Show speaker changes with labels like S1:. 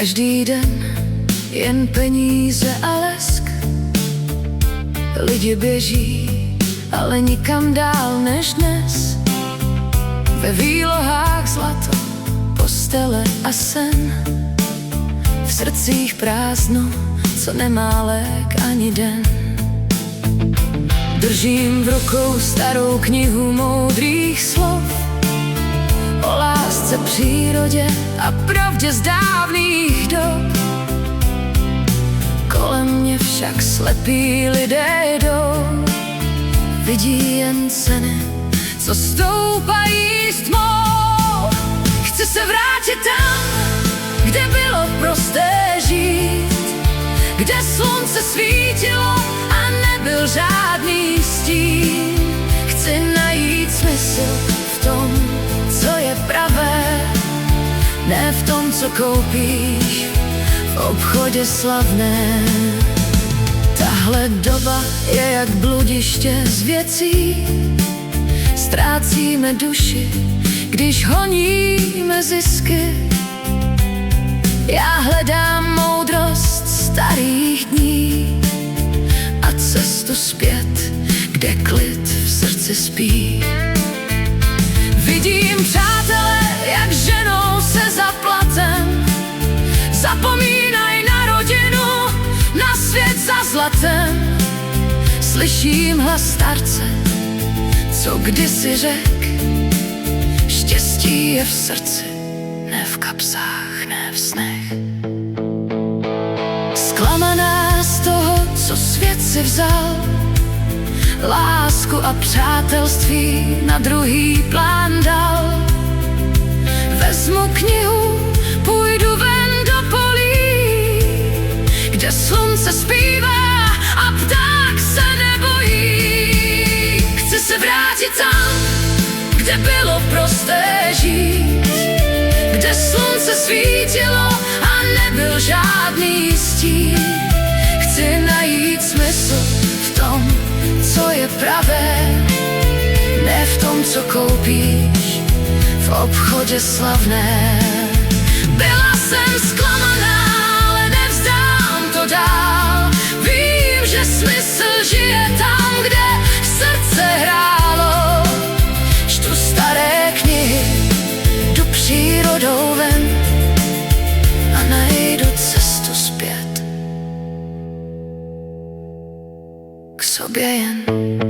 S1: Každý den jen peníze a lesk. Lidi běží, ale nikam dál než dnes. Ve výlohách zlato, postele a sen. V srdcích prázdno, co nemá lék ani den. Držím v rukou starou knihu moudrých slov o lásce, přírodě a pravdě z dávných dob. Kolem mě však slepí lidé jdou, vidí jen ceny, co stoupají s tmou. Chci se vrátit tam, kde bylo prosté žít, kde slunce svítilo a nebyl žádný stín. Chci najít smysl v tom, co je pravé, ne v tom, co koupíš v obchodě slavné. Tahle doba je jak bludiště z věcí, ztrácíme duši, když honíme zisky. Já hledám moudrost starých dní a cestu zpět, kde klid v srdci spí. Vidím přátele, jak ženou se za platem, zapomínaj na rodinu, na svět za zlatem. Slyším hlas starce, co kdysi řek, štěstí je v srdci, ne v kapsách, ne v snech. Zklamaná z toho, co svět si vzal, lásku a přátelství na druhý plán dal. Vezmu knihu, půjdu ven do polí, kde slunce zpívá a pták se nebojí. Chci se vrátit tam, kde bylo prosté žít, kde slunce svítilo a nebyl žádný stín. Chci najít smysl v tom, co je pravé, ne v tom, co koupíš v obchodě slavné. Byla jsem zklamaná, ale nevzdám to dál. Vím, že smysl žije tam, kde srdce hrálo. Čtu staré knihy, jdu přírodou ven a najdu cestu zpět k sobě jen.